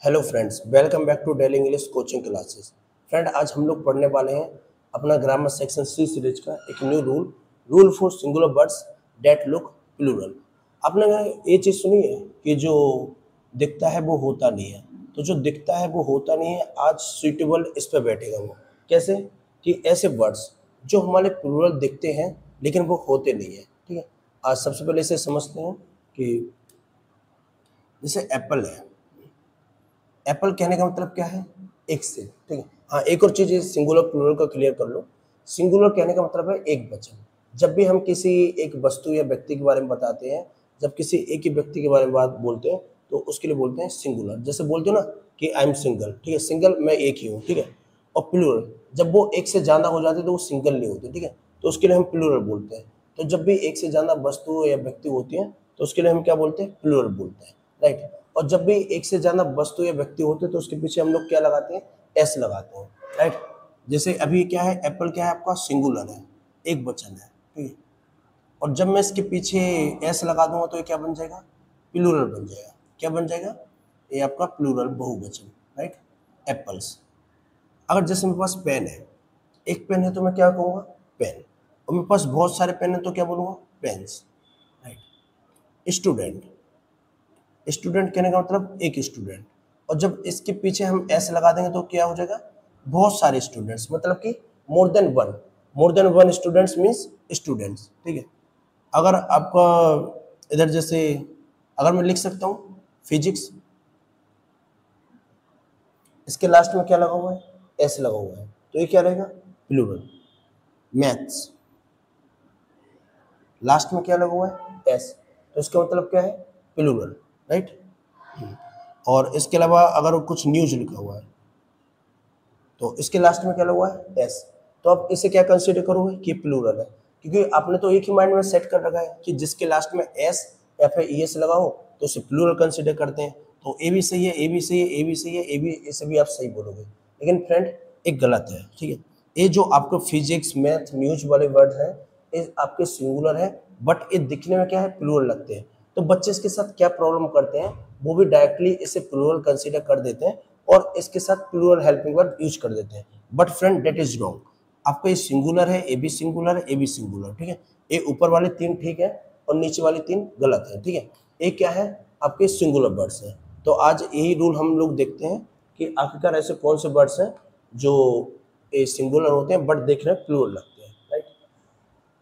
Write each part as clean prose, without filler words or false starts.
Hello friends, welcome back to daily English coaching classes. Friend, आज हम लोग पढ़ने वाले हैं अपना ग्रामर सेक्शन सी सीरीज का एक new rule for singular words that look plural. आपने ये चीज़ सुनी है कि जो दिखता है वो होता नहीं है। तो जो दिखता है वो होता नहीं है, आज सुइटेबल इस पर बैठेगा वो। कैसे? कि ऐसे वर्ड्स जो हमारे प्लूरल दिखते हैं लेकिन वो होते नहीं है। ठीक है, आज सबसे पहले इसे समझते हैं कि जैसे एप्पल है। एप्पल कहने का मतलब क्या है? एक से। ठीक है, हाँ, एक और चीज सिंगुलर प्लूरल का क्लियर कर लो। सिंगुलर कहने का मतलब है एक वचन। जब भी हम किसी एक वस्तु या व्यक्ति के बारे में बताते हैं, जब किसी एक ही व्यक्ति के बारे में बात बोलते हैं तो उसके लिए बोलते हैं सिंगुलर। जैसे बोलते हो ना कि आई एम सिंगल, ठीक है, सिंगल मैं एक ही हूँ, ठीक है। और प्लूरल जब वो एक से ज्यादा हो जाते तो वो सिंगल नहीं होते, ठीक है, तो उसके लिए हम प्लूरल बोलते हैं। तो जब भी एक से ज्यादा वस्तु या व्यक्ति होती है तो उसके लिए हम क्या बोलते हैं? प्लूरल बोलते हैं, राइट। और जब भी एक से ज्यादा वस्तु या व्यक्ति होते हैं तो उसके पीछे हम लोग क्या लगाते हैं? एस लगाते हैं, राइट। जैसे अभी क्या है, एप्पल क्या है आपका? सिंगुलर है, एक वचन है, ठीक है। और जब मैं इसके पीछे एस लगा दूंगा तो ये क्या बन जाएगा? प्लूरल बन जाएगा। क्या बन जाएगा? ये आपका प्लूरल, बहुवचन, राइट। एप्पल्स। अगर जैसे मेरे पास पेन है, एक पेन है तो मैं क्या कहूँगा? पेन। और मेरे पास बहुत सारे पेन है तो क्या बोलूँगा? Pens, right. स्टूडेंट। स्टूडेंट कहने का मतलब एक स्टूडेंट। और जब इसके पीछे हम एस लगा देंगे तो क्या हो जाएगा? बहुत सारे स्टूडेंट्स, मतलब कि more than one. More than one students means students, ठीक है। अगर आपका इधर जैसे अगर मैं लिख सकता हूँ फिजिक्स, इसके लास्ट में क्या लगा हुआ है? एस लगा हुआ है, तो ये क्या रहेगा? प्लूरल। मैथ्स, लास्ट में क्या लगा हुआ है? एस, तो इसका मतलब क्या है? Plural, right. और इसके अलावा अगर कुछ न्यूज लिखा हुआ है तो इसके लास्ट में क्या लगा हुआ है? एस, तो आप इसे क्या कंसीडर करोगे कि प्लूरल है? क्योंकि आपने तो एक ही माइंड में सेट कर रखा है कि जिसके लास्ट में एस या फिर ईएस लगा हो तो उसे प्लूरल कंसीडर करते हैं। तो ए भी सही है, ए भी सही है, ए भी सही है, ए भी, इसे भी आप सही बोलोगे। लेकिन फ्रेंड, एक गलत है, ठीक है। ये जो आपको फिजिक्स, मैथ, न्यूज वाले वर्ड हैं, ये आपके सिंगुलर है, बट ये दिखने में क्या है? प्लूरल लगते हैं। तो बच्चे इसके साथ क्या प्रॉब्लम करते हैं, वो भी डायरेक्टली इसे प्लूरल कंसीडर कर देते हैं और इसके साथ प्लूरल हेल्पिंग वर्ब यूज कर देते हैं। But friend, that is wrong. आपका ये सिंगुलर है, ए भी सिंगुलर है, ए भी सिंगुलर, ठीक है। ये ऊपर वाले तीन ठीक है और नीचे वाले तीन गलत है, ठीक है। ये क्या है? आपके सिंगुलर वर्ड्स हैं। तो आज यही रूल हम लोग देखते हैं कि आखिरकार ऐसे कौन से वर्ड्स हैं जो ये सिंगुलर होते हैं बट देखने में प्लूरल लगते हैं, राइट।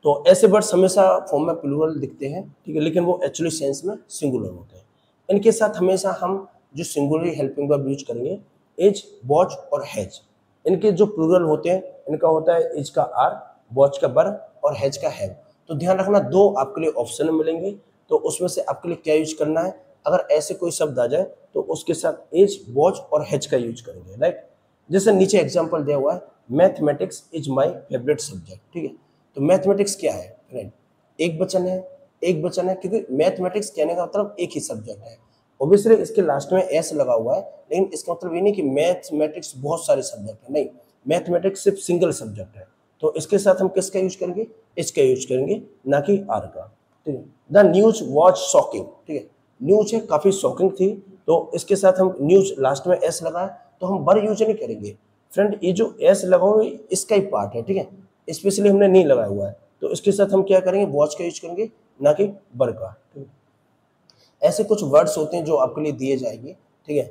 तो ऐसे वर्ड्स हमेशा फॉर्म में प्लूरल दिखते हैं, ठीक है, लेकिन वो एक्चुअली सेंस में सिंगुलर होते हैं। इनके साथ हमेशा हम जो सिंगुलर हेल्पिंग वर्ब यूज करेंगे, इज, वॉच और हैज। इनके जो प्लूरल होते हैं, इनका होता है इज का आर, वॉच का बर और हैज का हैव। तो ध्यान रखना, दो आपके लिए ऑप्शन मिलेंगे, तो उसमें से आपके लिए क्या यूज करना है। अगर ऐसे कोई शब्द आ जाए तो उसके साथ इज, वॉच और हैज का यूज करेंगे, राइट। जैसे नीचे एग्जाम्पल दिया हुआ है, mathematics is my favourite subject, ठीक है। तो मैथमेटिक्स क्या है फ्रेंड? एक वचन है, एक वचन है, क्योंकि मैथमेटिक्स कहने का मतलब एक ही सब्जेक्ट है। ऑब्वियसली इसके लास्ट में एस लगा हुआ है, लेकिन इसका मतलब ये नहीं कि मैथमेटिक्स बहुत सारे सब्जेक्ट है, नहीं, मैथमेटिक्स सिर्फ सिंगल सब्जेक्ट है। तो इसके साथ हम किसका यूज करेंगे? इसका यूज करेंगे, ना कि आर का, ठीक है। द न्यूज वॉज शॉकिंग, ठीक है, न्यूज है काफी शॉकिंग थी, तो इसके साथ हम न्यूज लास्ट में एस लगा है तो हम बर यूज नहीं करेंगे। फ्रेंड, ये जो एस लगा हुआ है इसका ही पार्ट है, ठीक है, स्पेशली हमने नहीं लगाया हुआ है, तो इसके साथ हम क्या करेंगे? वॉच का यूज करेंगे, ना कि बर का, ठीक है। ऐसे कुछ वर्ड्स होते हैं जो आपके लिए दिए जाएंगे, ठीक है।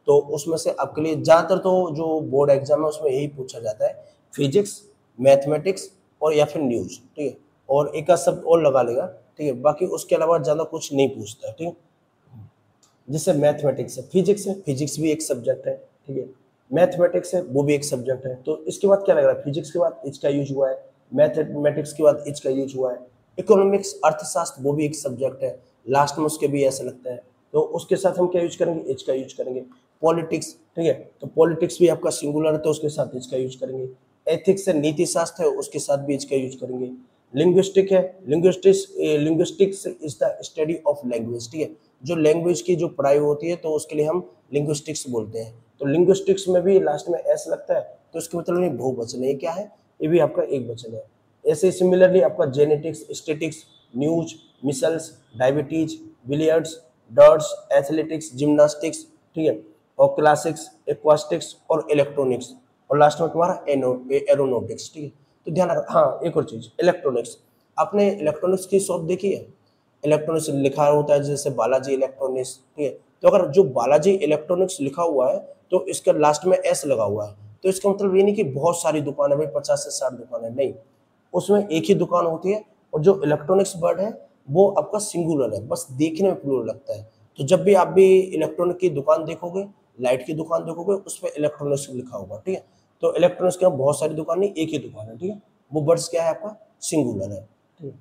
तो उसमें से आपके लिए ज्यादातर तो जो बोर्ड एग्जाम है उसमें यही पूछा जाता है, फिजिक्स, मैथमेटिक्स और या फिर न्यूज, ठीक है। और एक आध शब्द और लगा लेगा, ठीक है, बाकी उसके अलावा ज्यादा कुछ नहीं पूछता है, ठीक है। जैसे मैथमेटिक्स है, फिजिक्स है, फिजिक्स भी एक सब्जेक्ट है, ठीक है, मैथमेटिक्स है, वो भी एक सब्जेक्ट है। तो इसके बाद क्या लग रहा है? फिजिक्स के बाद इज का यूज हुआ है, मैथमेटिक्स के बाद इज का यूज हुआ है, इकोनॉमिक्स, अर्थशास्त्र, वो भी एक सब्जेक्ट है, लास्ट में उसके भी ऐसा लगता है, तो उसके साथ हम क्या यूज करेंगे? इज का यूज करेंगे। पॉलिटिक्स, ठीक है, तो पॉलिटिक्स भी आपका सिंगुलर है तो उसके साथ इज का यूज करेंगे। एथिक्स है, नीति शास्त्र है, उसके साथ भी इज का यूज करेंगे। लिंग्विस्टिक है, linguistics is the study of language, ठीक है, जो लैंग्वेज की जो पढ़ाई होती है तो उसके लिए हम लिंग्विस्टिक्स बोलते हैं। तो लिंग्विस्टिक्स में भी लास्ट में एस लगता है तो इसके मतलब नहीं बहुवचन है, ये क्या है? ये भी आपका एक वचन है। ऐसे सिमिलरली आपका genetics, statics, news, measles, diabetes, billiards, darts, athletics, gymnastics, ठीक है, और क्लासिक्स, एक्वास्टिक्स और इलेक्ट्रॉनिक्स, और लास्ट में तुम्हारा एरोनॉटिक्स। ठीक है, तो ध्यान रखो। हाँ, एक और चीज, इलेक्ट्रॉनिक्स। आपने इलेक्ट्रॉनिक्स की शॉप देखी है? इलेक्ट्रॉनिक्स लिखा होता है जैसे बालाजी इलेक्ट्रॉनिक्स। ठीक है, तो अगर जो बालाजी इलेक्ट्रॉनिक्स लिखा हुआ है तो इसका लास्ट में एस लगा हुआ है, तो इसका मतलब ये नहीं कि बहुत सारी दुकान है भाई, 50 से 60 दुकान है, नहीं, उसमें एक ही दुकान होती है। और जो इलेक्ट्रॉनिक्स वर्ड है वो आपका सिंगुलर है, बस देखने में प्लूरल लगता है। तो जब भी आप भी इलेक्ट्रॉनिक की दुकान देखोगे, लाइट की दुकान देखोगे, उस पर इलेक्ट्रॉनिक्स लिखा होगा। ठीक है, तो इलेक्ट्रॉनिक्स के यहाँ बहुत सारी दुकान नहीं, एक ही दुकान है। ठीक है, वो वर्ड्स क्या है आपका, सिंगुलर है। ठीक है,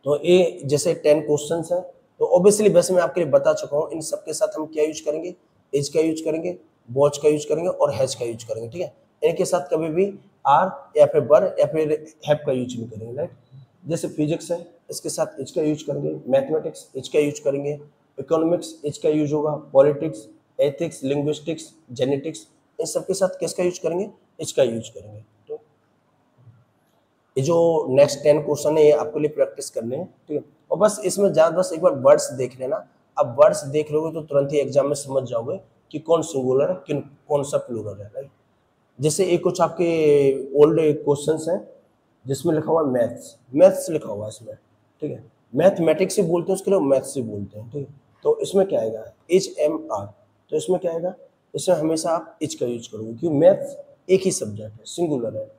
तो ये जैसे 10 क्वेश्चंस हैं, तो ऑब्वियसली वैसे मैं आपके लिए बता चुका हूँ, इन सब के साथ हम क्या यूज करेंगे, एज का यूज करेंगे, वॉच का यूज करेंगे और हैज का यूज करेंगे। ठीक है, इनके साथ कभी भी आर या फिर बर या फिर हैव का यूज नहीं करेंगे। राइट, जैसे फिजिक्स है, इसके साथ एज का यूज करेंगे, मैथमेटिक्स एज का यूज करेंगे, इकोनॉमिक्स एज का यूज होगा, पॉलिटिक्स, एथिक्स, लिंग्विस्टिक्स, जेनेटिक्स, इन सब के साथ किसका यूज करेंगे, एज का यूज करेंगे। तो ये जो नेक्स्ट 10 क्वेश्चन है ये आपके लिए प्रैक्टिस करने हैं। ठीक है, और बस इसमें ज़्यादा बस एक बार वर्ड्स देख लेना। अब वर्ड्स देख लोगे तो तुरंत ही एग्जाम में समझ जाओगे कि कौन सिंगुलर है, किन कौन सा प्लूरल है। राइट, जैसे एक कुछ आपके ओल्ड क्वेश्चंस हैं जिसमें लिखा हुआ है मैथ्स, मैथ्स लिखा हुआ है इसमें। ठीक है, मैथमेटिक्स से बोलते हैं, उसके लिए मैथ्स से बोलते हैं। ठीक है, तो इसमें क्या आएगा, HMR, तो इसमें क्या आएगा, इसमें हमेशा आप एच का यूज करोगे क्योंकि मैथ्स एक ही सब्जेक्ट है, सिंगुलर है।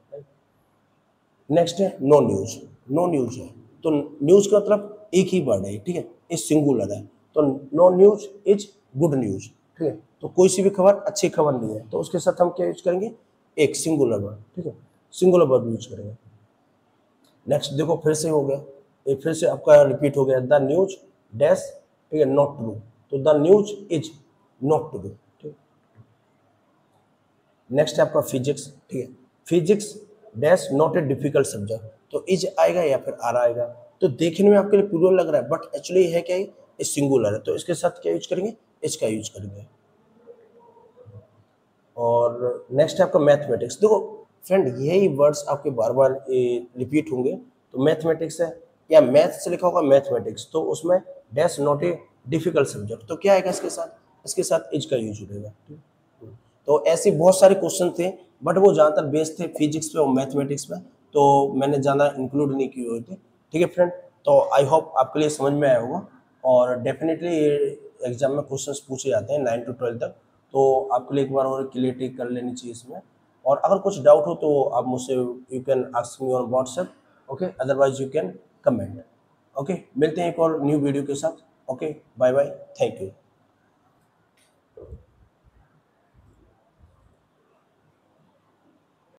नेक्स्ट है नो न्यूज, नो न्यूज है, तो न्यूज का मतलब एक ही वर्ड है। ठीक है, ये सिंगुलर है, तो no news is good news. ठीक है, तो कोई सी भी खबर अच्छी खबर नहीं है, तो उसके साथ हम क्या यूज करेंगे, एक सिंगुलर वर्ड। ठीक है, सिंगुलर वर्ड यूज करेंगे। नेक्स्ट देखो, फिर से हो गया, ये फिर से आपका रिपीट हो गया, द न्यूज डैश, ठीक है, नॉट ट्रू, तो the news is not true. ठीक, नेक्स्ट है आपका फिजिक्स। ठीक है, physics dash not a difficult subject, तो इज आएगा या फिर आर आएगा। तो देखने में आपके लिए प्लूरल लग रहा है, बट एक्चुअली है क्या, ये सिंगुलर है, तो इसके साथ क्या यूज करेंगे, इसका यूज करेंगे। और नेक्स्ट है आपका मैथमेटिक्स। देखो फ्रेंड, यही वर्ड्स आपके बार बार रिपीट होंगे, तो मैथमेटिक्स है या मैथ से लिखा होगा मैथमेटिक्स, तो उसमें dash not a difficult subject, तो क्या आएगा इसके साथ, इसके साथ इज का यूज होगा। तो ऐसे बहुत सारे क्वेश्चन थे, बट वो ज़्यादातर बेस्ड थे फिजिक्स पे और मैथमेटिक्स में, तो मैंने ज़्यादा इंक्लूड नहीं किए हुए थे। ठीक है फ्रेंड, तो आई होप आपके लिए समझ में आया होगा, और डेफिनेटली एग्जाम में क्वेश्चंस पूछे जाते हैं 9 to 12 तक, तो आपके लिए एक बार और क्लियरिटी कर लेनी चाहिए इसमें। और अगर कुछ डाउट हो तो आप मुझसे you can ask me on WhatsApp, okay, otherwise you can comment. Okay, मिलते हैं एक और न्यू वीडियो के साथ। Okay, bye bye, thank you.